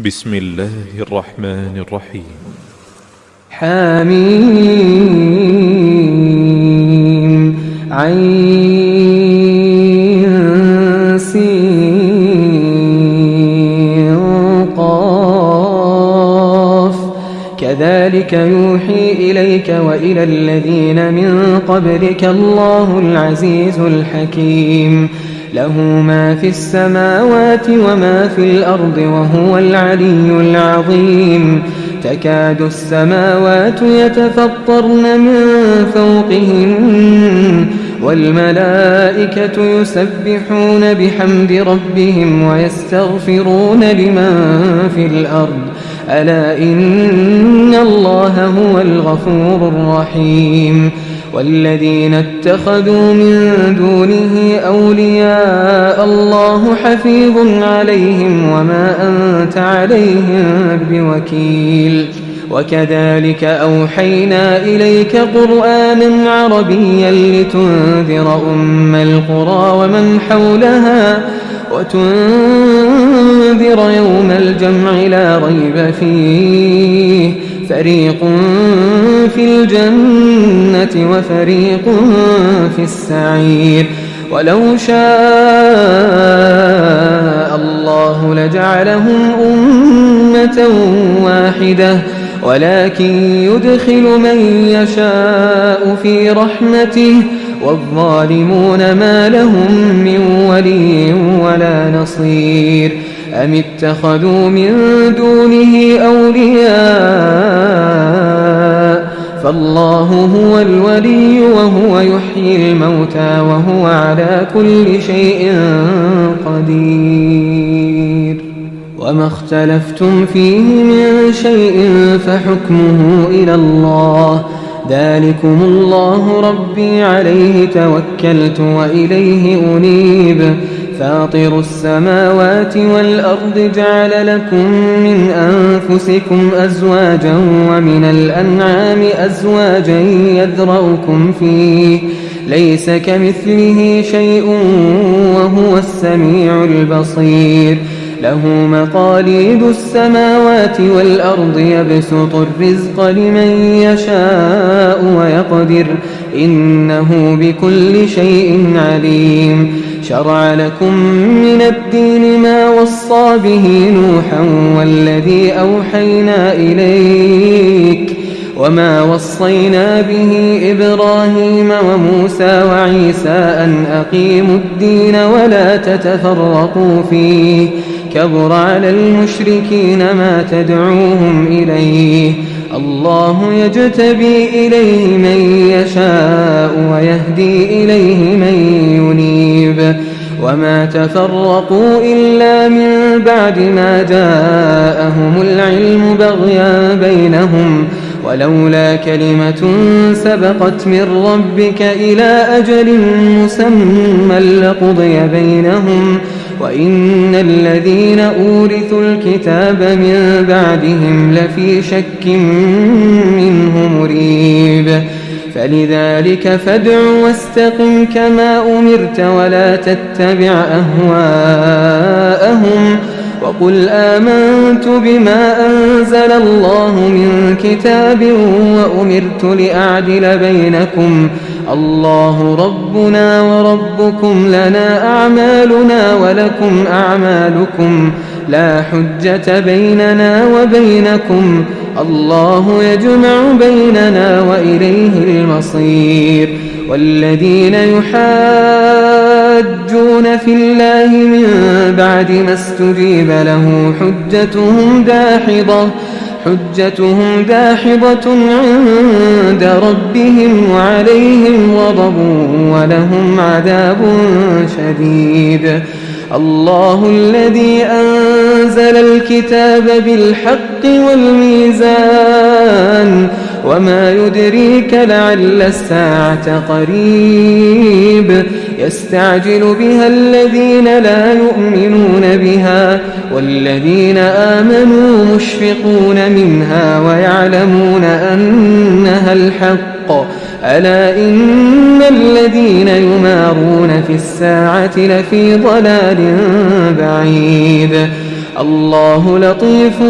بسم الله الرحمن الرحيم. حميم عين سين قاف كذلك يوحي إليك وإلى الذين من قبلك الله العزيز الحكيم له ما في السماوات وما في الأرض وهو العلي العظيم تكاد السماوات يتفطرن من فوقهن والملائكة يسبحون بحمد ربهم ويستغفرون لمن في الأرض ألا إن الله هو الغفور الرحيم والذين اتخذوا من دونه أولياء الله حفيظ عليهم وما أنت عليهم بوكيل وكذلك أوحينا إليك قرآنا عربيا لتنذر أم القرى ومن حولها وتنذر يوم الجمع لا ريب فيه فريق في الجنة وفريق في السعير ولو شاء الله لجعلهم أمة واحدة ولكن يدخل من يشاء في رحمته والظالمون ما لهم من ولي ولا نصير أم اتخذوا من دونه أولياء فالله هو الولي وهو يحيي الموتى وهو على كل شيء قدير وما اختلفتم فيه من شيء فحكمه إلى الله ذلكم الله ربي عليه توكلت وإليه أنيب فاطر السماوات والأرض جعل لكم من أنفسكم أزواجا ومن الأنعام أزواجا يذرأكم فيه ليس كمثله شيء وهو السميع البصير له مقاليد السماوات والأرض يبسط الرزق لمن يشاء ويقدر إنه بكل شيء عليم شرع لكم من الدين ما وصى به نوحا والذي أوحينا إليك وما وصينا به إبراهيم وموسى وعيسى أن أقيموا الدين ولا تتفرقوا فيه كبر على المشركين ما تدعوهم إليه الله يجتبي إليه من يشاء ويهدي إليه من ينيب وما تفرقوا إلا من بعد ما جاءهم العلم بغيا بينهم ولولا كلمة سبقت من ربك إلى أجل مسمى لقضي بينهم وإن الذين أورثوا الكتاب من بعدهم لفي شك منه مريب فلذلك فادع واستقم كما أمرت ولا تتبع أهواءهم وقل آمنت بما أنزل الله من كتاب وأمرت لأعدل بينكم الله ربنا وربكم لنا أعمالنا ولكم أعمالكم لا حجة بيننا وبينكم الله يجمع بيننا وإليه المصير والذين يحاجون في الله من بعد ما استجيب له حجتهم داحضة عند ربهم وعليهم غضب ولهم عذاب شديد الله الذي أنزل الكتاب بالحق والميزان وما يدريك لعل الساعة قريب يستعجل بها الذين لا يؤمنون بها والذين آمنوا مشفقون منها ويعلمون أنها الحق ألا إن الذين يمارون في الساعة لفي ضلال بعيد الله لطيف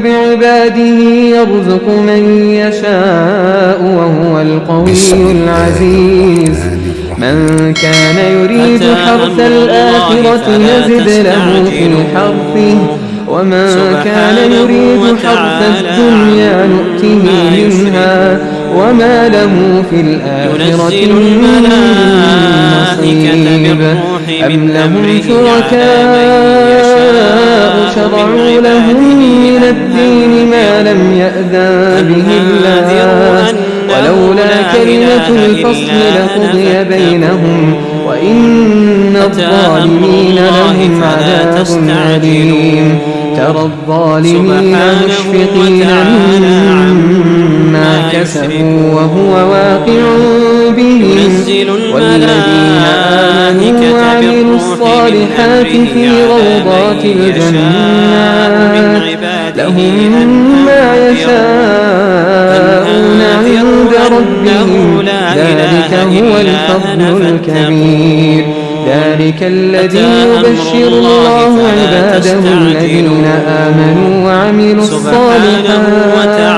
بعباده يرزق من يشاء وهو القوي العزيز من كان يريد حرث الآخرة نزد له في حرثه ومن كان يريد حرث الدنيا نؤته منها وما له في الآخرة من نصيب أم لهم شركاء شرعوا لهم من الدين ما لم يأذن به الله ولولا كلمة الفصل لقضي بينهم وإن الظالمين لهم عذاب أليم ترى الظالمين مشفقين مما كسبوا وهو واقع بهم والذين آمنوا وعملوا الصالحات في روضات الجنات لهم ما يشاءون عند ربهم ذلك هو الفضل الكبير ذلك الذي يبشر الله عباده الذين آمنوا وعملوا الصالحات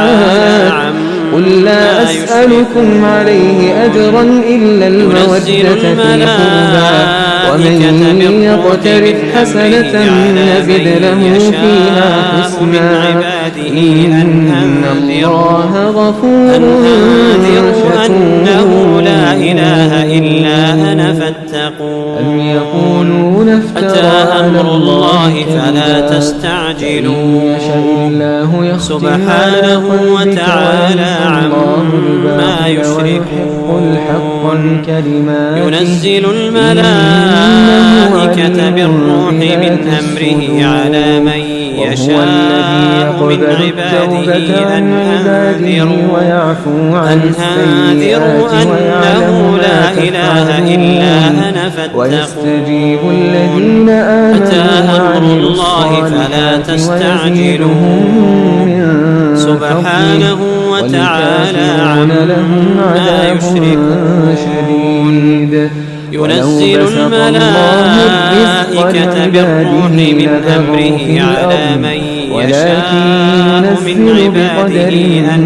قل لا أسألكم عليه أجرا إلا المودة في القربى ومن يقترف حسنة نزد له فيها حسنا إن الله غفور شكور أنه لا إله إلا أنا فاتقون أم يقولون افترى أمر الله فلا تستعجلون سبحانه وتعالى عما يشركون ينزل الملائكة بالروح من أمره على من يشاء من عباده أن أنذروا أنه لا إله إلا أنا ويستجيب الذين آمنوا أمر الله فلا تستعجلون سبحانه وتعالى عما يشركون ينزل الملائكة بالروح من أمره على من يشاء من عباده أن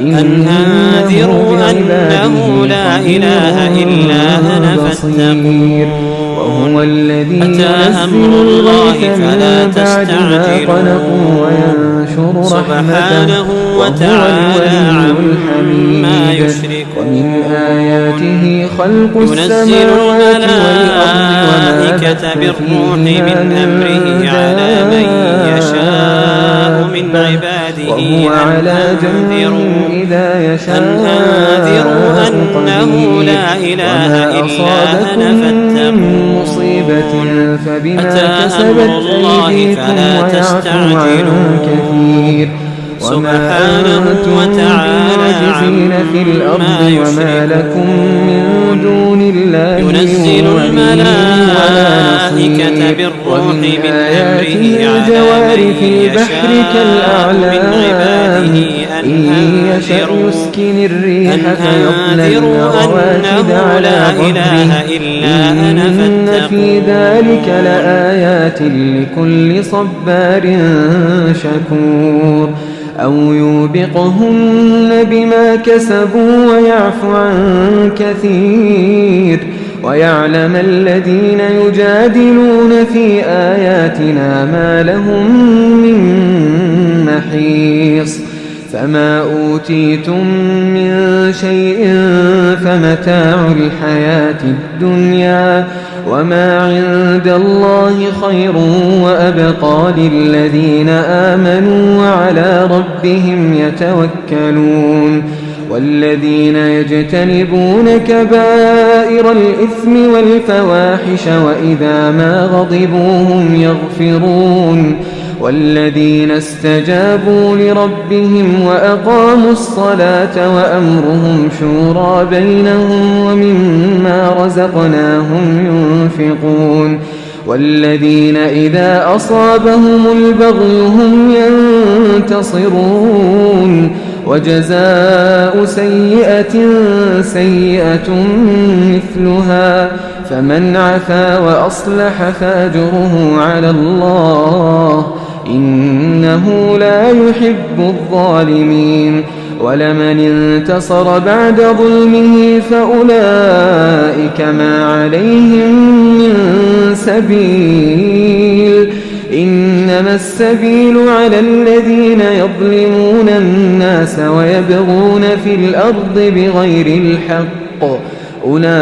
أنذروا أنه لا إله إلا أنا فاتقون وهو الذي أمر الله فلا تستعجلوا سبحانه وتعالى عما يشركون ومن آياته خلق السماوات الملائكة بالروح من أمره على من يشاء من عباده وهو على جمعهم إذا يشاء أنذروا أنه لا إله إلا أنا فاتقون مصيبة فبما كسبت أيديكم ويعفو عن كثير سبحانه وتعالى في الأرض وما لكم من دون الله ينزل الملائكة بالروح من أمره على من يشاء من عباده إن يشأ يسكن الريح فيطلق رواكد على ظهره إن في ذلك لآيات لكل صبار شكور أو يوبقهن بما كسبوا ويعفو عن كثير ويعلم الذين يجادلون في آياتنا ما لهم من محيص فما أوتيتم من شيء فمتاع الحياة الدنيا وما عند الله خير وأبقى للذين آمنوا وعلى ربهم يتوكلون والذين يجتنبون كبائر الإثم والفواحش وإذا ما غضبوا هم يغفرون والذين استجابوا لربهم وأقاموا الصلاة وأمرهم شورى بينهم ومما رزقناهم ينفقون والذين إذا أصابهم البغي هم ينتصرون وجزاء سيئة سيئة مثلها فمن عفا وأصلح فأجره على الله إنه لا يحب الظالمين ولمن انتصر بعد ظلمه فأولئك ما عليهم من سبيل إنما السبيل على الذين يظلمون الناس ويبغون في الأرض بغير الحق أولئك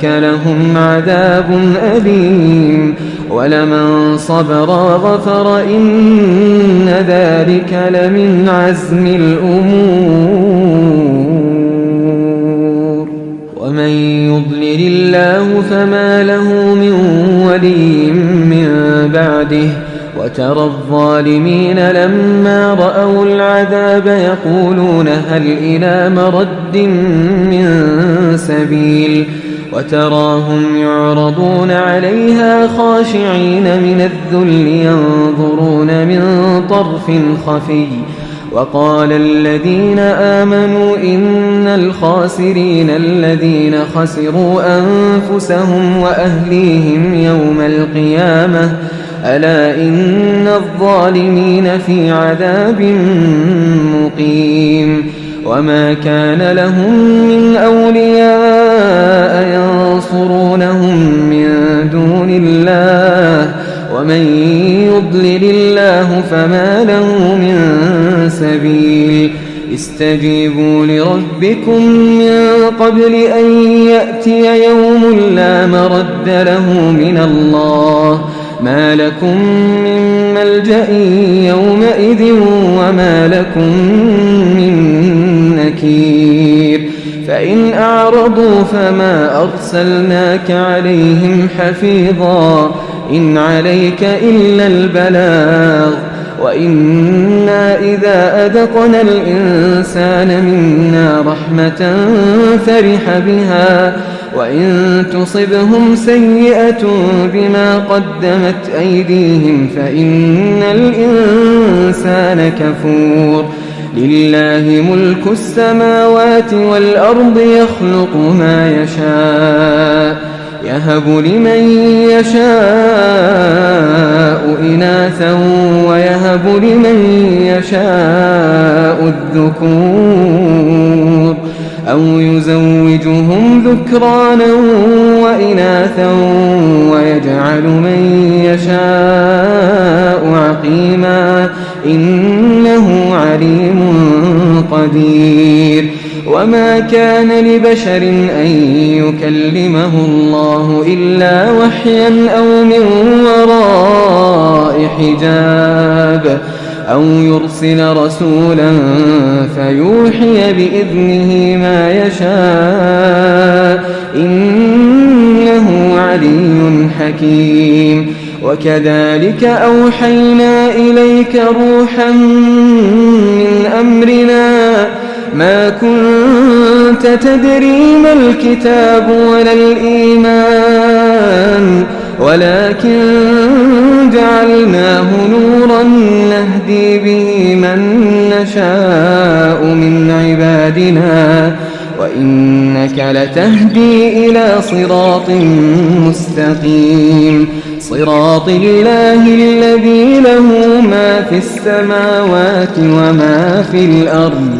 لهم عذاب أليم ولمن صبر وغفر إن ذلك لمن عزم الأمور ومن يضلل الله فما له من ولي من بعده وترى الظالمين لما رأوا العذاب يقولون هل إلى مرد من سبيل وتراهم يعرضون عليها خاشعين من الذل ينظرون من طرف خفي وقال الذين آمنوا إن الخاسرين الذين خسروا أنفسهم وأهليهم يوم القيامة ألا إن الظالمين في عذاب مقيم وما كان لهم من أولياء ينصرونهم من دون الله ومن يضلل الله فما له من سبيل استجيبوا لربكم من قبل أن يأتي يوم لا مرد له من الله ما لكم من ملجأ يومئذ وما لكم من نكير فإن أعرضوا فما أرسلناك عليهم حفيظا إن عليك إلا البلاغ وإنا إذا أذقنا الإنسان منا رحمة فرح بها وإن تصبهم سيئة بما قدمت أيديهم فإن الإنسان كفور لله ملك السماوات والأرض يخلق ما يشاء يهب لمن يشاء إناثا ويهب لمن يشاء الذكور أو يزوجهم ذكرانا وإناثا ويجعل من يشاء عقيما إنه عليم قدير وما كان لبشر أن يكلمه الله إلا وحيا أو من وراء حجاب أو يرسل رسولا فيوحي بإذنه ما يشاء إنه علي حكيم وكذلك أوحينا إليك روحا من أمرنا ما كنت تدري ما الكتاب ولا الإيمان ولكن جعلناه نورا نهدي به من نشاء من عبادنا وإنك لتهدي إلى صراط مستقيم صراط الله الذي له ما في السماوات وما في الأرض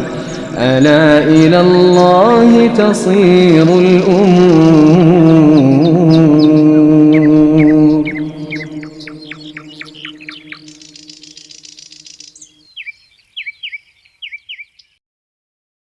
ألا إلى الله تصير الأمور